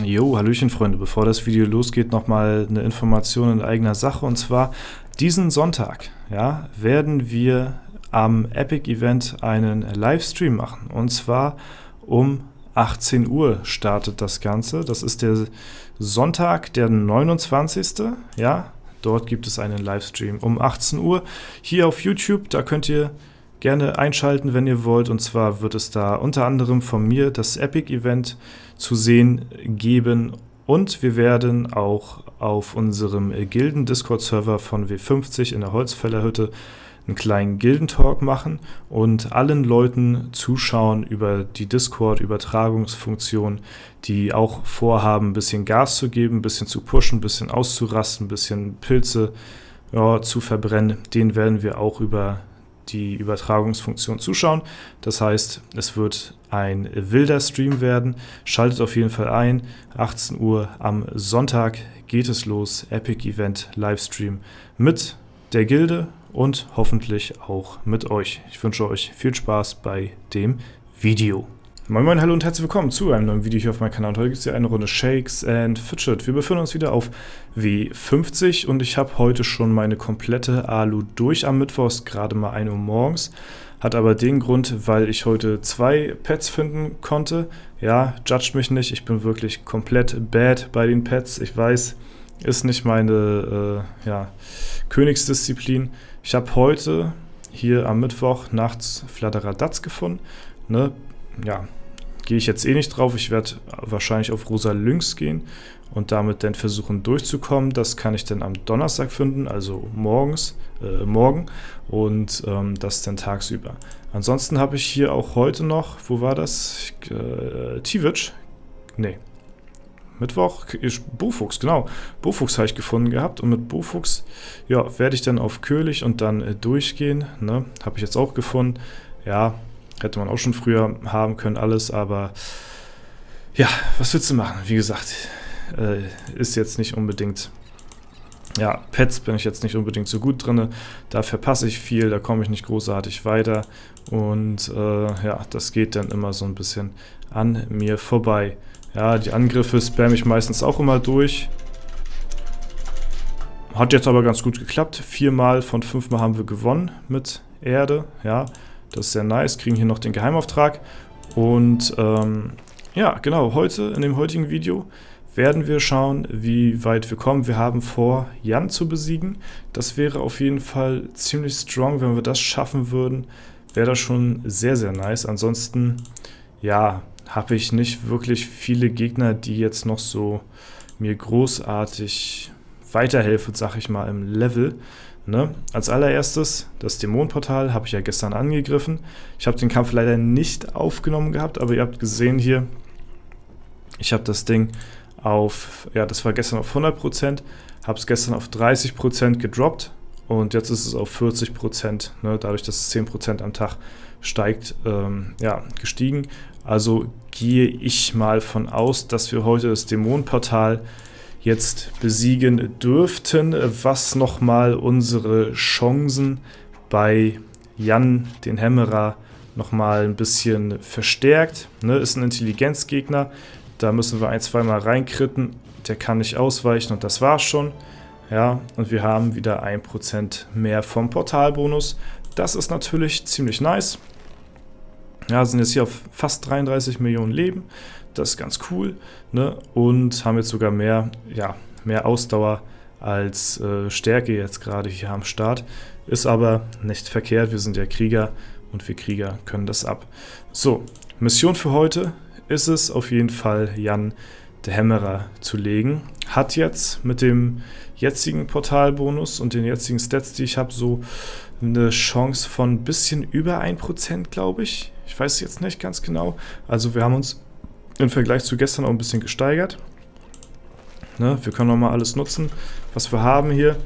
Jo, hallöchen Freunde, bevor das Video losgeht, nochmal eine Information in eigener Sache, und zwar diesen Sonntag, ja, werden wir am Epic Event einen Livestream machen, und zwar um 18 Uhr startet das Ganze. Das ist der Sonntag, der 29. Ja, dort gibt es einen Livestream um 18 Uhr hier auf YouTube. Da könnt ihr gerne einschalten, wenn ihr wollt, und zwar wird es da unter anderem von mir das Epic Event zu sehen geben, und wir werden auch auf unserem Gilden-Discord-Server von W50 in der Holzfällerhütte einen kleinen Gildentalk machen und allen Leuten zuschauen über die Discord-Übertragungsfunktion, die auch vorhaben, ein bisschen Gas zu geben, ein bisschen zu pushen, ein bisschen auszurasten, ein bisschen Pilze zu verbrennen. Den werden wir auch über die Übertragungsfunktion zuschauen. Das heißt, es wird ein wilder Stream werden. Schaltet auf jeden Fall ein. 18 Uhr am Sonntag geht es los. Epic Event Livestream mit der Gilde und hoffentlich auch mit euch. Ich wünsche euch viel Spaß bei dem Video. Moin Moin, hallo und herzlich willkommen zu einem neuen Video hier auf meinem Kanal. Und heute gibt es hier eine Runde Shakes and Fidget. Wir befinden uns wieder auf W50 und ich habe heute schon meine komplette Alu durch am Mittwoch, ist gerade mal 1 Uhr morgens. Hat aber den Grund, weil ich heute 2 Pets finden konnte. Ja, judgt mich nicht, ich bin wirklich komplett bad bei den Pets. Ich weiß, ist nicht meine Königsdisziplin. Ich habe heute hier am Mittwoch nachts Fladderadatz gefunden. Ne? Ja, gehe ich jetzt eh nicht drauf. Ich werde wahrscheinlich auf Rosa Lynx gehen und damit dann versuchen durchzukommen. Das kann ich dann am Donnerstag finden, also morgen und das dann tagsüber. Ansonsten habe ich hier auch heute noch, wo war das? Tivitch? Nee. Mittwoch, Bofuchs, genau. Bofuchs habe ich gefunden gehabt und mit Bofuchs werde ich dann auf Köhlig und dann durchgehen. Ne? Habe ich jetzt auch gefunden. Ja, hätte man auch schon früher haben können, alles, aber ja, was willst du machen? Wie gesagt, ist jetzt nicht unbedingt, Pets bin ich jetzt nicht unbedingt so gut drin, da verpasse ich viel, da komme ich nicht großartig weiter und das geht dann immer so ein bisschen an mir vorbei. Ja, die Angriffe spamme ich meistens auch immer durch. Hat jetzt aber ganz gut geklappt. 4 Mal von 5 Mal haben wir gewonnen mit Erde, ja. Das ist sehr nice, kriegen hier noch den Geheimauftrag und genau, heute, in dem heutigen Video, werden wir schauen, wie weit wir kommen. Wir haben vor, Jan zu besiegen. Das wäre auf jeden Fall ziemlich strong, wenn wir das schaffen würden, wäre das schon sehr, sehr nice. Ansonsten, habe ich nicht wirklich viele Gegner, die jetzt noch so mir großartig weiterhelfen, sag ich mal, im Level. Ne? Als allererstes, das Dämonenportal habe ich ja gestern angegriffen. Ich habe den Kampf leider nicht aufgenommen gehabt, aber ihr habt gesehen hier, ich habe das Ding auf, das war gestern auf 100%, habe es gestern auf 30% gedroppt und jetzt ist es auf 40%, ne? Dadurch, dass es 10% am Tag steigt, gestiegen. Also gehe ich mal von aus, dass wir heute das Dämonenportal jetzt besiegen dürften, was nochmal unsere Chancen bei Jan, den Hämmerer, nochmal ein bisschen verstärkt. Ne, ist ein Intelligenzgegner, da müssen wir 1-2 Mal reinkritten, der kann nicht ausweichen und das war's schon. Ja, und wir haben wieder 1% mehr vom Portalbonus. Das ist natürlich ziemlich nice. Ja, sind jetzt hier auf fast 33 Millionen Leben. Das ist ganz cool, ne? Und haben jetzt sogar mehr Ausdauer als Stärke jetzt gerade hier am Start. Ist aber nicht verkehrt, wir sind ja Krieger und wir Krieger können das ab. So, Mission für heute ist es auf jeden Fall, Jan, der Hämmerer, zu legen. Hat jetzt mit dem jetzigen Portalbonus und den jetzigen Stats, die ich habe, so eine Chance von ein bisschen über 1%, glaube ich. Ich weiß jetzt nicht ganz genau. Also wir haben uns im Vergleich zu gestern auch ein bisschen gesteigert. Ne, wir können nochmal alles nutzen, was wir haben hier,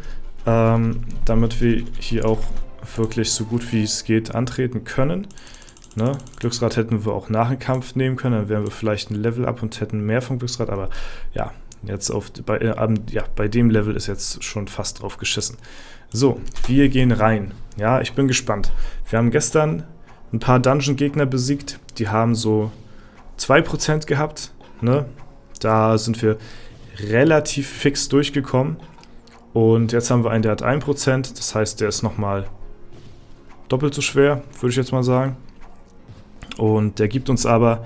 damit wir hier auch wirklich so gut wie es geht antreten können. Ne? Glücksrad hätten wir auch nach dem Kampf nehmen können, dann wären wir vielleicht ein Level up und hätten mehr vom Glücksrad, aber ja, jetzt bei dem Level ist jetzt schon fast drauf geschissen. So, wir gehen rein. Ja, ich bin gespannt. Wir haben gestern ein paar Dungeon-Gegner besiegt, die haben so 2% gehabt, ne? Da sind wir relativ fix durchgekommen. Und jetzt haben wir einen, der hat 1%, das heißt, der ist nochmal doppelt so schwer, würde ich jetzt mal sagen. Und der gibt uns aber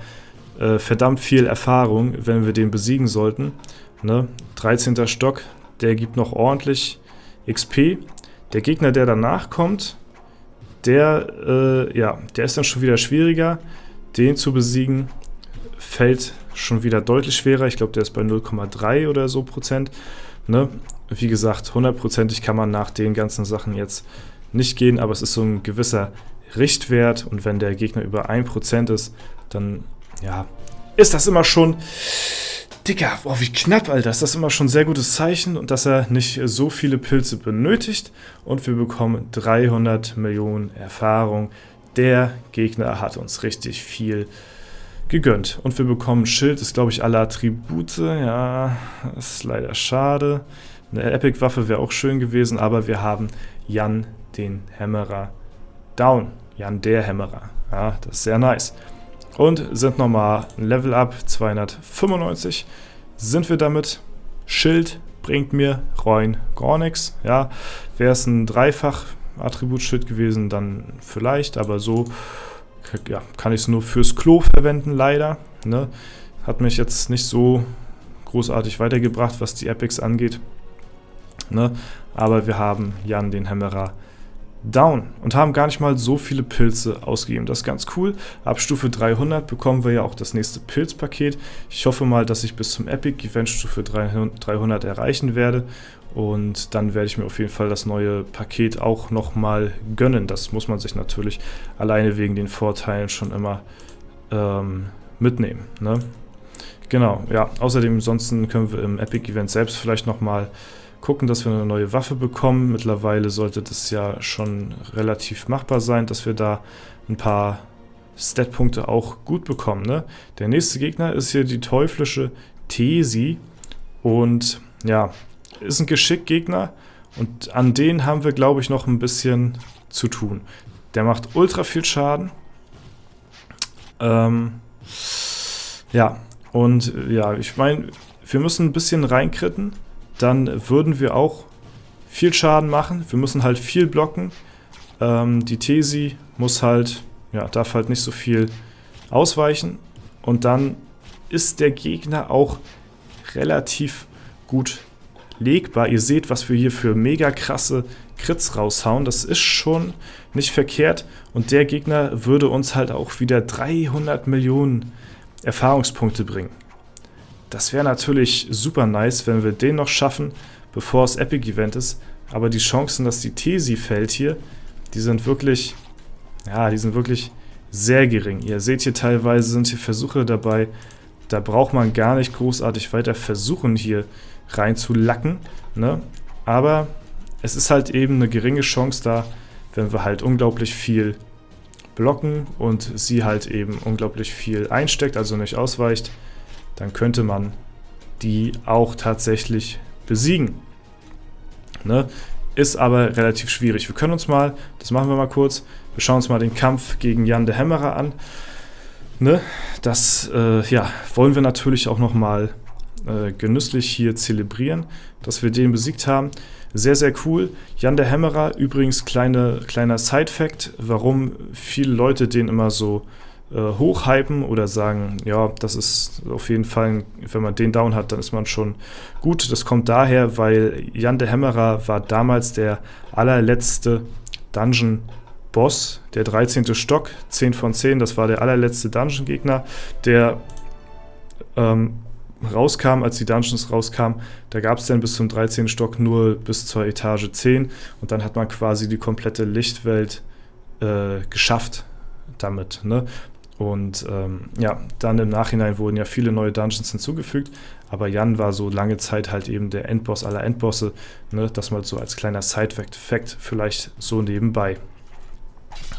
verdammt viel Erfahrung, wenn wir den besiegen sollten. Ne? 13. Stock, der gibt noch ordentlich XP. Der Gegner, der danach kommt, der ist dann schon wieder schwieriger. Den zu besiegen fällt schon wieder deutlich schwerer. Ich glaube, der ist bei 0,3 oder so Prozent. Ne? Wie gesagt, 100%ig kann man nach den ganzen Sachen jetzt nicht gehen, aber es ist so ein gewisser Richtwert und wenn der Gegner über 1% ist, dann ja, ist das immer schon, Digga, oh, wie knapp, Alter, ist das immer schon ein sehr gutes Zeichen und dass er nicht so viele Pilze benötigt und wir bekommen 300 Millionen Erfahrung. Der Gegner hat uns richtig viel gegönnt und wir bekommen Schild, ist glaube ich alle Attribute, ja, ist leider schade. Eine Epic-Waffe wäre auch schön gewesen, aber wir haben Jan den Hämmerer down. Jan der Hämmerer. Ja, das ist sehr nice. Und sind nochmal ein Level up, 295 sind wir damit. Schild bringt mir rein gar nichts. Ja, wäre es ein Dreifach-Attributschild gewesen, dann vielleicht, aber so ja, kann ich es nur fürs Klo verwenden, leider. Ne? Hat mich jetzt nicht so großartig weitergebracht, was die Epics angeht. Ne? Aber wir haben Jan den Hämmerer down und haben gar nicht mal so viele Pilze ausgegeben. Das ist ganz cool. Ab Stufe 300 bekommen wir ja auch das nächste Pilzpaket. Ich hoffe mal, dass ich bis zum Epic-Event Stufe 300 erreichen werde. Und dann werde ich mir auf jeden Fall das neue Paket auch nochmal gönnen. Das muss man sich natürlich alleine wegen den Vorteilen schon immer mitnehmen. Ne? Genau, ja. Außerdem ansonsten können wir im Epic-Event selbst vielleicht nochmal gucken, dass wir eine neue Waffe bekommen. Mittlerweile sollte das ja schon relativ machbar sein, dass wir da ein paar Stat-Punkte auch gut bekommen. Ne? Der nächste Gegner ist hier die teuflische Tesi und ja, ist ein Geschick-Gegner und an denen haben wir, glaube ich, noch ein bisschen zu tun. Der macht ultra viel Schaden. Ja, und ja, ich meine, wir müssen ein bisschen reinkritten. Dann würden wir auch viel Schaden machen. Wir müssen halt viel blocken. Die Tesi muss halt, ja, darf halt nicht so viel ausweichen. Und dann ist der Gegner auch relativ gut legbar. Ihr seht, was wir hier für mega krasse Crits raushauen. Das ist schon nicht verkehrt. Und der Gegner würde uns halt auch wieder 300 Millionen Erfahrungspunkte bringen. Das wäre natürlich super nice, wenn wir den noch schaffen, bevor es Epic-Event ist. Aber die Chancen, dass die Tesi fällt hier, die sind wirklich sehr gering. Ihr seht hier teilweise sind hier Versuche dabei, da braucht man gar nicht großartig weiter versuchen, hier reinzulacken. Ne? Aber es ist halt eben eine geringe Chance da, wenn wir halt unglaublich viel blocken und sie halt eben unglaublich viel einsteckt, also nicht ausweicht. Dann könnte man die auch tatsächlich besiegen. Ne? Ist aber relativ schwierig. Wir können uns mal, das machen wir mal kurz, wir schauen uns mal den Kampf gegen Jan der Hämmerer an. Ne? Das wollen wir natürlich auch nochmal genüsslich hier zelebrieren, dass wir den besiegt haben. Sehr, sehr cool. Jan der Hämmerer, übrigens kleiner Side-Fact, warum viele Leute den immer so hochhypen oder sagen, ja, das ist auf jeden Fall, wenn man den down hat, dann ist man schon gut. Das kommt daher, weil Jan der Hämmerer war damals der allerletzte Dungeon-Boss, der 13. Stock, 10 von 10, das war der allerletzte Dungeon-Gegner, der rauskam, als die Dungeons rauskamen. Da gab es dann bis zum 13. Stock nur bis zur Etage 10 und dann hat man quasi die komplette Lichtwelt geschafft damit, ne? Und dann im Nachhinein wurden ja viele neue Dungeons hinzugefügt, aber Jan war so lange Zeit halt eben der Endboss aller Endbosse, ne? Das mal so als kleiner Side-Fact vielleicht so nebenbei.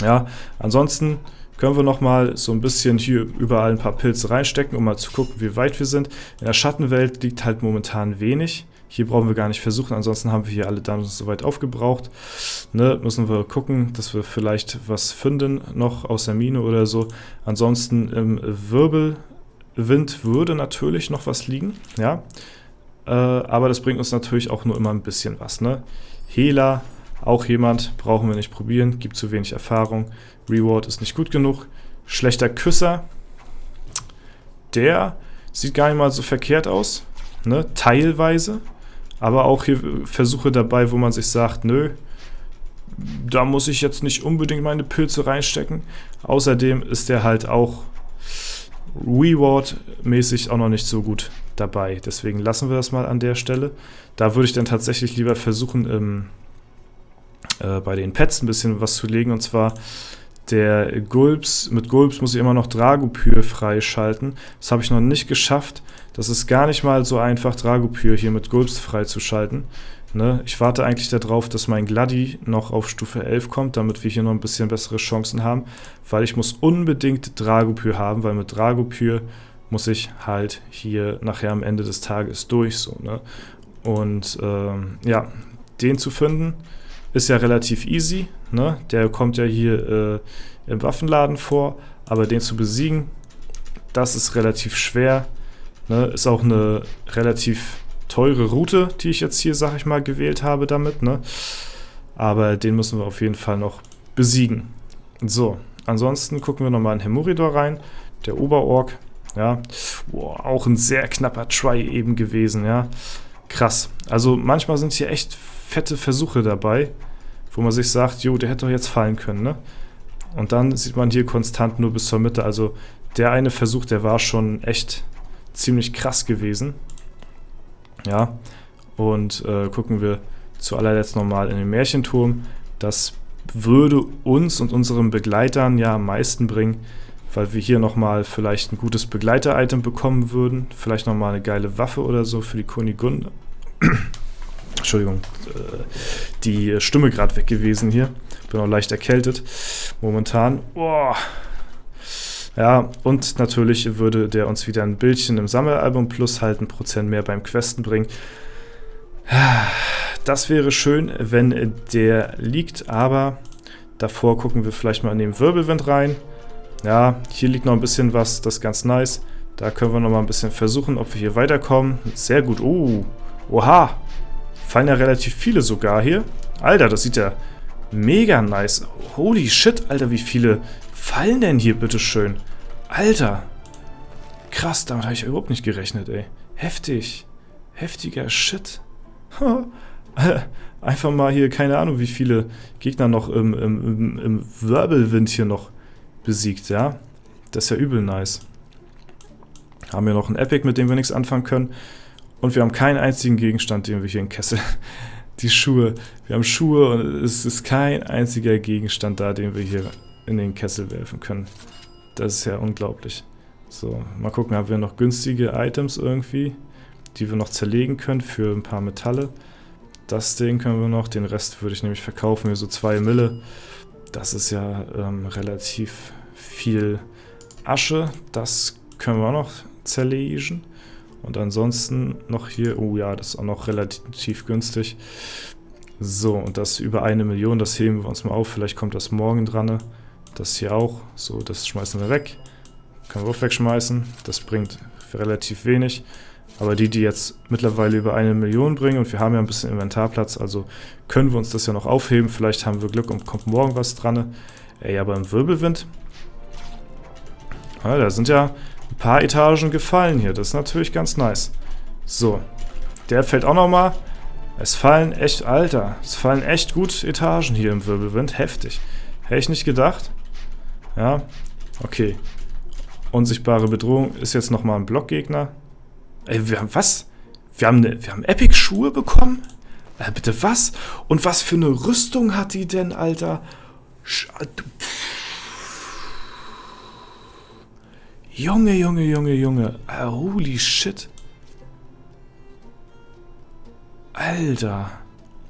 Ja, ansonsten können wir nochmal so ein bisschen hier überall ein paar Pilze reinstecken, um mal zu gucken, wie weit wir sind. In der Schattenwelt liegt halt momentan wenig. Hier brauchen wir gar nicht versuchen, ansonsten haben wir hier alle Dungeons soweit aufgebraucht. Ne, müssen wir gucken, dass wir vielleicht was finden noch aus der Mine oder so. Ansonsten im Wirbelwind würde natürlich noch was liegen, ja. Aber das bringt uns natürlich auch nur immer ein bisschen was, ne? Hela, auch jemand, brauchen wir nicht probieren, gibt zu wenig Erfahrung. Reward ist nicht gut genug. Schlechter Küsser, der sieht gar nicht mal so verkehrt aus, ne? Teilweise. Aber auch hier Versuche dabei, wo man sich sagt, nö, da muss ich jetzt nicht unbedingt meine Pilze reinstecken. Außerdem ist der halt auch Reward-mäßig auch noch nicht so gut dabei. Deswegen lassen wir das mal an der Stelle. Da würde ich dann tatsächlich lieber versuchen, bei den Pets ein bisschen was zu legen. Und zwar der Gulps. Mit Gulps muss ich immer noch Dragopyr freischalten. Das habe ich noch nicht geschafft. Das ist gar nicht mal so einfach, Dragopyr hier mit Gulps freizuschalten. Ne? Ich warte eigentlich darauf, dass mein Gladi noch auf Stufe 11 kommt, damit wir hier noch ein bisschen bessere Chancen haben, weil ich muss unbedingt Dragopyr haben, weil mit Dragopyr muss ich halt hier nachher am Ende des Tages durch. So, ne? Und ja, den zu finden ist ja relativ easy. Ne? Der kommt ja hier im Waffenladen vor, aber den zu besiegen, das ist relativ schwer. Ne? Ist auch eine relativ teure Route, die ich jetzt hier, sag ich mal, gewählt habe damit, ne? Aber den müssen wir auf jeden Fall noch besiegen. So, ansonsten gucken wir nochmal in Hemuridor rein, der Oberork, ja, boah, auch ein sehr knapper Try eben gewesen, ja, krass. Also manchmal sind hier echt fette Versuche dabei, wo man sich sagt, jo, der hätte doch jetzt fallen können, ne? Und dann sieht man hier konstant nur bis zur Mitte, also der eine Versuch, der war schon echt ziemlich krass gewesen. Ja, und gucken wir zu allerletzt nochmal in den Märchenturm. Das würde uns und unseren Begleitern ja am meisten bringen, weil wir hier nochmal vielleicht ein gutes Begleiter-Item bekommen würden. Vielleicht nochmal eine geile Waffe oder so für die Kunigunde. Entschuldigung, die Stimme gerade weg gewesen hier. Bin auch leicht erkältet momentan. Oh. Ja, und natürlich würde der uns wieder ein Bildchen im Sammelalbum plus halt 1% mehr beim Questen bringen. Das wäre schön, wenn der liegt, aber davor gucken wir vielleicht mal in den Wirbelwind rein. Ja, hier liegt noch ein bisschen was, das ist ganz nice. Da können wir noch mal ein bisschen versuchen, ob wir hier weiterkommen. Sehr gut. Oh, oha. Fallen ja relativ viele sogar hier. Alter, das sieht ja mega nice. Holy shit, Alter, wie viele fallen denn hier, bitteschön? Alter. Krass, damit habe ich überhaupt nicht gerechnet, ey. Heftig. Heftiger Shit. Einfach mal hier, keine Ahnung, wie viele Gegner noch im Wirbelwind hier noch besiegt, ja. Das ist ja übel nice. Haben wir noch einen Epic, mit dem wir nichts anfangen können. Und wir haben keinen einzigen Gegenstand, den wir hier in Kessel... Die Schuhe. Wir haben Schuhe und es ist kein einziger Gegenstand da, den wir hier in den Kessel werfen können. Das ist ja unglaublich. So, mal gucken, haben wir noch günstige Items irgendwie, die wir noch zerlegen können für ein paar Metalle. Das Ding können wir noch, den Rest würde ich nämlich verkaufen, hier so 2 Mille. Das ist ja relativ viel Asche, das können wir auch noch zerlegen. Und ansonsten noch hier, oh ja, das ist auch noch relativ günstig. So, und das über 1 Million, das heben wir uns mal auf, vielleicht kommt das morgen dran. Das hier auch, so, das schmeißen wir weg. Können wir auch wegschmeißen, das bringt relativ wenig. Aber die jetzt mittlerweile über 1 Million bringen und wir haben ja ein bisschen Inventarplatz, also können wir uns das ja noch aufheben. Vielleicht haben wir Glück und kommt morgen was dran. Ey, aber im Wirbelwind, da sind ja ein paar Etagen gefallen hier. Das ist natürlich ganz nice. So, der fällt auch nochmal. Es fallen echt, Alter, es fallen echt gut Etagen hier im Wirbelwind. Heftig. Hätte ich nicht gedacht. Ja, okay. Unsichtbare Bedrohung ist jetzt nochmal ein Blockgegner. Ey, wir haben was? Wir haben Epic-Schuhe bekommen? Bitte was? Und was für eine Rüstung hat die denn, Alter? Junge, Junge, Junge, Junge. Holy shit. Alter.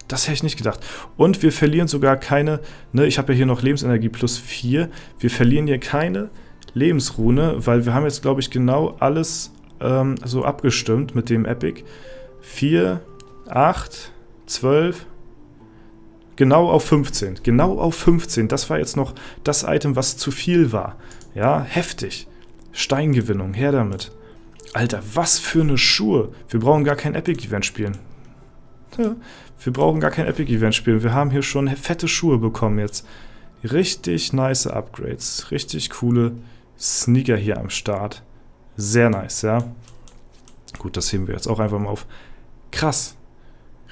Das hätte ich nicht gedacht. Und wir verlieren sogar keine, ne, ich habe ja hier noch Lebensenergie plus 4. Wir verlieren hier keine Lebensrune, weil wir haben jetzt, glaube ich, genau alles so abgestimmt mit dem Epic. 4, 8, 12, genau auf 15. Genau auf 15. Das war jetzt noch das Item, was zu viel war. Ja, heftig. Steingewinnung, her damit. Alter, was für eine Schuhe. Wir brauchen gar kein Epic-Event spielen. Ja, wir brauchen gar kein Epic-Event spielen. Wir haben hier schon fette Schuhe bekommen jetzt. Richtig nice Upgrades. Richtig coole Sneaker hier am Start. Sehr nice, ja. Gut, das heben wir jetzt auch einfach mal auf. Krass.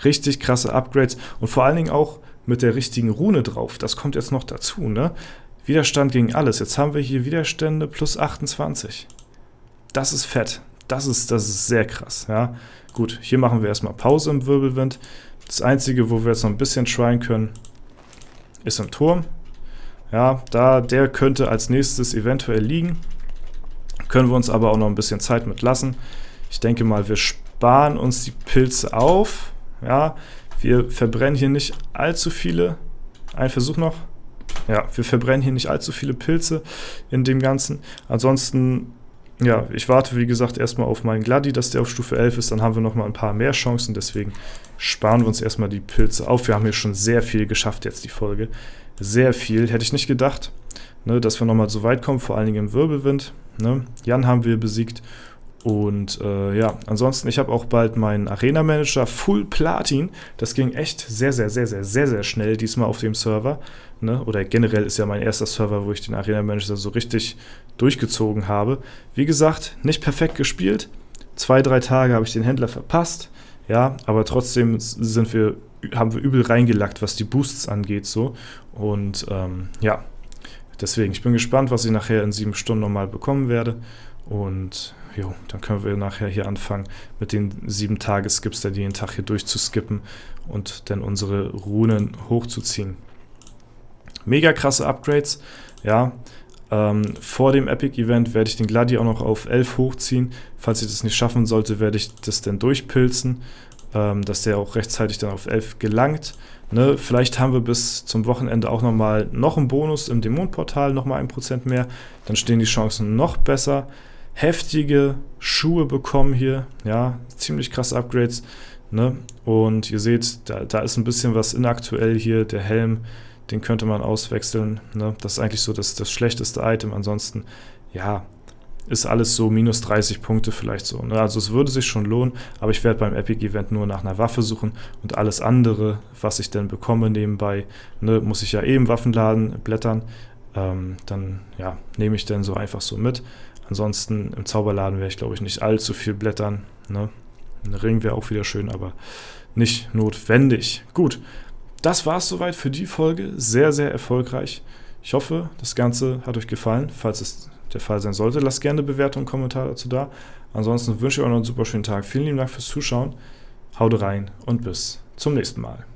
Richtig krasse Upgrades. Und vor allen Dingen auch mit der richtigen Rune drauf. Das kommt jetzt noch dazu, ne? Widerstand gegen alles. Jetzt haben wir hier Widerstände plus 28. Das ist fett. Das ist sehr krass, ja. Gut, hier machen wir erstmal Pause im Wirbelwind. Das Einzige, wo wir jetzt noch ein bisschen tryen können, ist im Turm. Ja, der könnte als nächstes eventuell liegen. Können wir uns aber auch noch ein bisschen Zeit mit lassen. Ich denke mal, wir sparen uns die Pilze auf. Ja, wir verbrennen hier nicht allzu viele. Ein Versuch noch. Ja, wir verbrennen hier nicht allzu viele Pilze in dem Ganzen. Ansonsten, ja, ich warte, wie gesagt, erstmal auf meinen Gladi, dass der auf Stufe 11 ist. Dann haben wir nochmal ein paar mehr Chancen. Deswegen sparen wir uns erstmal die Pilze auf. Wir haben hier schon sehr viel geschafft jetzt, die Folge. Sehr viel. Hätte ich nicht gedacht, ne, dass wir nochmal so weit kommen, vor allen Dingen im Wirbelwind. Ne? Jan haben wir besiegt. Und ja, ansonsten, ich habe auch bald meinen Arena-Manager Full Platin. Das ging echt sehr, sehr, sehr, sehr, sehr, sehr schnell diesmal auf dem Server. Ne? Oder generell ist ja mein erster Server, wo ich den Arena-Manager so richtig durchgezogen habe. Wie gesagt, nicht perfekt gespielt. 2-3 Tage habe ich den Händler verpasst. Ja, aber trotzdem haben wir übel reingelackt, was die Boosts angeht. So. Und ja, deswegen, ich bin gespannt, was ich nachher in 7 Stunden nochmal bekommen werde. Und jo, dann können wir nachher hier anfangen, mit den 7-Tage-Skips da jeden Tag hier durchzuskippen und dann unsere Runen hochzuziehen. Mega krasse Upgrades, ja. Vor dem Epic-Event werde ich den Gladi auch noch auf 11 hochziehen. Falls ich das nicht schaffen sollte, werde ich das dann durchpilzen, dass der auch rechtzeitig dann auf 11 gelangt. Ne? Vielleicht haben wir bis zum Wochenende auch noch einen Bonus im Dämonenportal, nochmal 1% mehr. Dann stehen die Chancen noch besser. Heftige Schuhe bekommen hier, ja, ziemlich krasse Upgrades, ne? Und ihr seht, da ist ein bisschen was inaktuell hier, der Helm, den könnte man auswechseln, ne? Das ist eigentlich so das schlechteste Item, ansonsten, ja, ist alles so minus 30 Punkte vielleicht so, ne? Also es würde sich schon lohnen, aber ich werde beim Epic-Event nur nach einer Waffe suchen und alles andere, was ich dann bekomme nebenbei, ne, muss ich ja im Waffenladen blättern, dann, ja, nehme ich dann so einfach so mit. Ansonsten im Zauberladen werde ich, glaube ich, nicht allzu viel blättern. Ne? Ein Ring wäre auch wieder schön, aber nicht notwendig. Gut, das war es soweit für die Folge. Sehr, sehr erfolgreich. Ich hoffe, das Ganze hat euch gefallen. Falls es der Fall sein sollte, lasst gerne eine Bewertung und Kommentar dazu da. Ansonsten wünsche ich euch noch einen super schönen Tag. Vielen lieben Dank fürs Zuschauen. Haut rein und bis zum nächsten Mal.